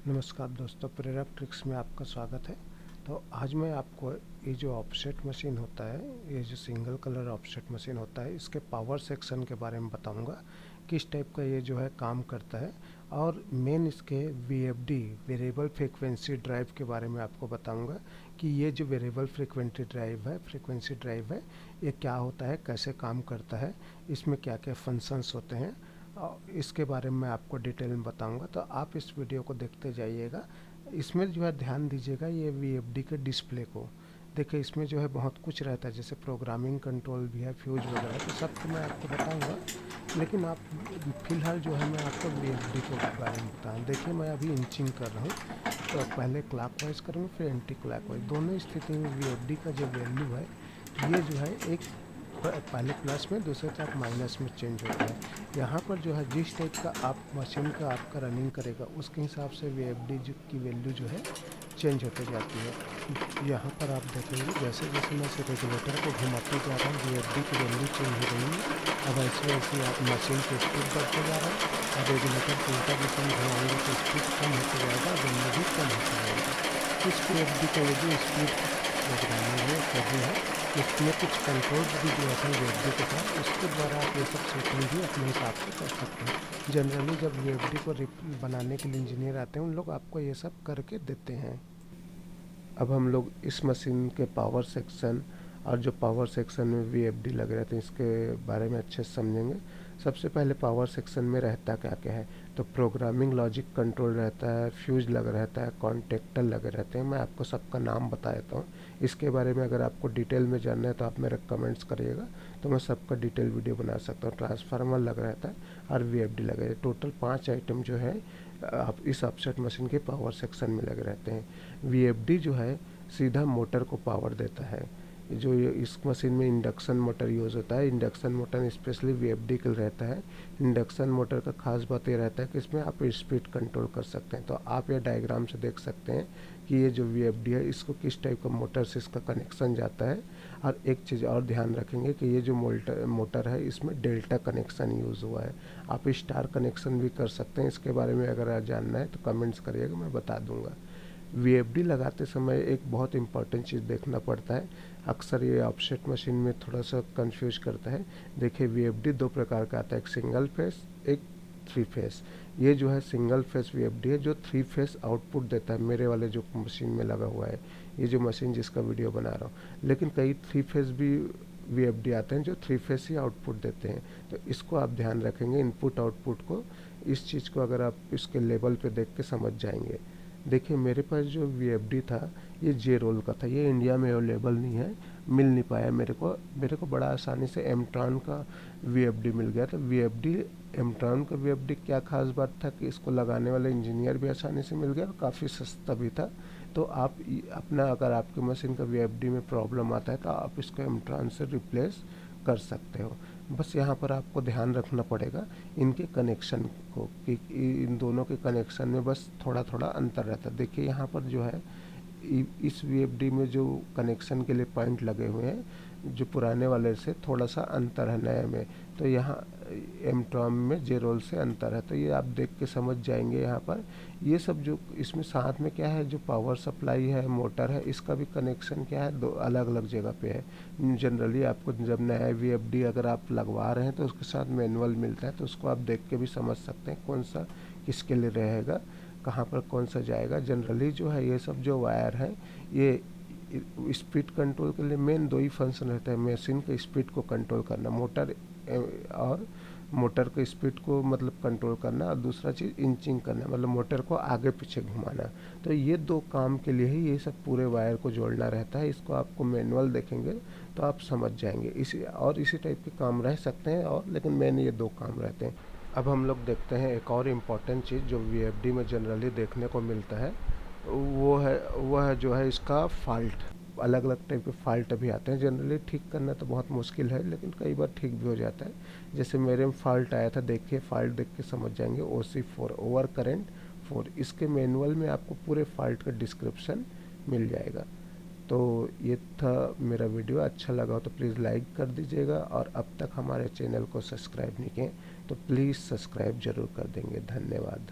नमस्कार दोस्तों, प्रेरक ट्रिक्स में आपका स्वागत है। तो आज मैं आपको ये जो ऑफसेट मशीन होता है, ये जो सिंगल कलर ऑफसेट मशीन होता है, इसके पावर सेक्शन के बारे में बताऊंगा, किस टाइप का ये जो है काम करता है। और मेन इसके वीएफडी वेरिएबल फ्रीक्वेंसी ड्राइव के बारे में आपको बताऊंगा कि ये जो वेरिएबल फ्रीक्वेंसी ड्राइव है, ये क्या होता है, कैसे काम करता है, इसमें क्या क्या फंक्शंस होते हैं, इसके बारे में मैं आपको डिटेल में बताऊंगा। तो आप इस वीडियो को देखते जाइएगा। इसमें जो है ध्यान दीजिएगा ये वीएफडी के डिस्प्ले को। देखिए इसमें जो है बहुत कुछ रहता है, जैसे प्रोग्रामिंग कंट्रोल भी है, फ्यूज वगैरह, तो सब तो मैं आपको बताऊंगा। लेकिन आप फिलहाल जो है मैं आपको वीएफडी के बारे में बताऊँ। देखिए मैं अभी इंचिंग कर रहा हूँ, तो पहले क्लॉकवाइज करूँगा फिर एंटी क्लॉकवाइज। दोनों स्थिति में वीएफडी का जो वैल्यू है ये जो है एक पहले प्लस में दूसरे तरफ माइनस में चेंज होता है। यहाँ पर जो है जिस टाइप का आप मशीन का आपका रनिंग करेगा उसके हिसाब से वीएफडी की वैल्यू जो है चेंज होते जाती है। यहाँ पर आप देखेंगे जैसे जैसे मैं इस रेगुलेटर को घुमाते जा रहा हूँ वीएफडी की वैल्यू चेंज हो रही है। अब ऐसे ऐसे आप मशीन की स्पीड बढ़ते जा रहा है और रेगुलेटर को उल्टा दिशा में घुमाएंगे तो स्पीड कम होते जाएगा, वैल्यू भी कम होता जाएगा। इस वीएफडी का ये जो स्पीड प्रोग्रामिंग है करनी है, इसमें कुछ कंट्रोल्स भी जो होते हैं वीएफडी के साथ, उसके द्वारा आप ये सब सेटिंग भी अपने हिसाब से कर सकते हैं। जनरली जब वीएफडी को बनाने के लिए इंजीनियर आते हैं, उन लोग आपको ये सब करके देते हैं। अब हम लोग इस मशीन के पावर सेक्शन और जो पावर सेक्शन में वीएफडी लग रहे थे इसके बारे में अच्छे से समझेंगे। सबसे पहले पावर सेक्शन में रहता क्या क्या है, तो प्रोग्रामिंग लॉजिक कंट्रोल रहता है, फ्यूज लग रहता है, कॉन्टेक्टर लगे रहते हैं। मैं आपको सबका नाम बता देता हूँ। इसके बारे में अगर आपको डिटेल में जानना है तो आप मेरे कमेंट्स करिएगा, तो मैं सबका डिटेल वीडियो बना सकता हूँ। ट्रांसफार्मर लग रहता है और वीएफडी लगे रहते हैं। टोटल 5 आइटम जो है आप इस ऑफसेट मशीन के पावर सेक्शन में लगे रहते हैं। वीएफडी जो है सीधा मोटर को पावर देता है। जो इस मशीन में इंडक्शन मोटर यूज़ होता है, इंडक्शन मोटर स्पेशली वीएफडी के लिए रहता है। इंडक्शन मोटर का खास बात ये रहता है कि इसमें आप स्पीड कंट्रोल कर सकते हैं। तो आप ये डायग्राम से देख सकते हैं कि ये जो वीएफडी है इसको किस टाइप का मोटर से इसका कनेक्शन जाता है। और एक चीज़ और ध्यान रखेंगे कि ये जो मोटर है इसमें डेल्टा कनेक्शन यूज़ हुआ है। आप स्टार कनेक्शन भी कर सकते हैं। इसके बारे में अगर जानना है तो कमेंट्स करिएगा, मैं बता दूंगा। वीएफडी लगाते समय एक बहुत इंपॉर्टेंट चीज़ देखना पड़ता है। अक्सर ये ऑफसेट मशीन में थोड़ा सा कंफ्यूज करता है। देखिए वीएफडी 2 प्रकार का आता है, एक सिंगल फेस, एक 3 फेस। ये जो है सिंगल फेस वीएफडी है जो 3 फेस आउटपुट देता है। मेरे वाले जो मशीन में लगा हुआ है, ये जो मशीन जिसका वीडियो बना रहा हूँ, लेकिन कई 3 फेस भी वीएफडी आते हैं जो 3 फेस ही आउटपुट देते हैं। तो इसको आप ध्यान रखेंगे, इनपुट आउटपुट को। इस चीज़ को अगर आप इसके लेवल पे देख के समझ जाएंगे। देखिए मेरे पास जो वीएफडी था ये जे रोल का था, ये इंडिया में अवेलेबल नहीं है, मिल नहीं पाया मेरे को बड़ा आसानी से एमट्रॉन का वीएफडी मिल गया। तो वीएफडी एमट्रॉन का वीएफडी क्या खास बात था कि इसको लगाने वाले इंजीनियर भी आसानी से मिल गया और काफ़ी सस्ता भी था। तो आप अपना अगर आपके मशीन का वीएफडी में प्रॉब्लम आता है तो आप इसको एमट्रॉन से रिप्लेस कर सकते हो। बस यहाँ पर आपको ध्यान रखना पड़ेगा इनके कनेक्शन को, कि इन दोनों के कनेक्शन में बस थोड़ा थोड़ा अंतर रहता है। देखिए यहाँ पर जो है इस वीएफडी में जो कनेक्शन के लिए पॉइंट लगे हुए हैं, जो पुराने वाले से थोड़ा सा अंतर है नए में। तो यहाँ एमट्रॉन में जे रोल से अंतर है, तो ये आप देख के समझ जाएंगे। यहाँ पर ये सब जो इसमें साथ में क्या है, जो पावर सप्लाई है, मोटर है, इसका भी कनेक्शन क्या है, 2 अलग अलग जगह पे है। जनरली आपको जब नया वीएफडी अगर आप लगवा रहे हैं तो उसके साथ मैनुअल मिलता है, तो उसको आप देख के भी समझ सकते हैं कौन सा किसके लिए रहेगा, कहाँ पर कौन सा जाएगा। जनरली जो है ये सब जो वायर है ये स्पीड कंट्रोल के लिए मेन 2 ही फंक्शन रहता है। मशीन के स्पीड को कंट्रोल करना, मोटर के स्पीड को मतलब कंट्रोल करना, और दूसरा चीज़ इंचिंग करना, मतलब मोटर को आगे पीछे घुमाना। तो ये 2 काम के लिए ही ये सब पूरे वायर को जोड़ना रहता है। इसको आपको मैनुअल देखेंगे तो आप समझ जाएंगे। इसी टाइप के काम रह सकते हैं, और लेकिन मेन ये 2 काम रहते हैं। अब हम लोग देखते हैं एक और इम्पॉर्टेंट चीज़ जो वीएफडी में जनरली देखने को मिलता है, वो है जो है इसका फॉल्ट। अलग अलग टाइप के फॉल्ट भी आते हैं। जनरली ठीक करना तो बहुत मुश्किल है, लेकिन कई बार ठीक भी हो जाता है। जैसे मेरे में फॉल्ट आया था, देखिए फॉल्ट देख के समझ जाएंगे, OC4 ओवर करेंट 4। इसके मैनुअल में आपको पूरे फॉल्ट का डिस्क्रिप्शन मिल जाएगा। तो ये था मेरा वीडियो। अच्छा लगा हो तो प्लीज़ लाइक कर दीजिएगा, और अब तक हमारे चैनल को सब्सक्राइब नहीं किए तो प्लीज़ सब्सक्राइब ज़रूर कर देंगे। धन्यवाद।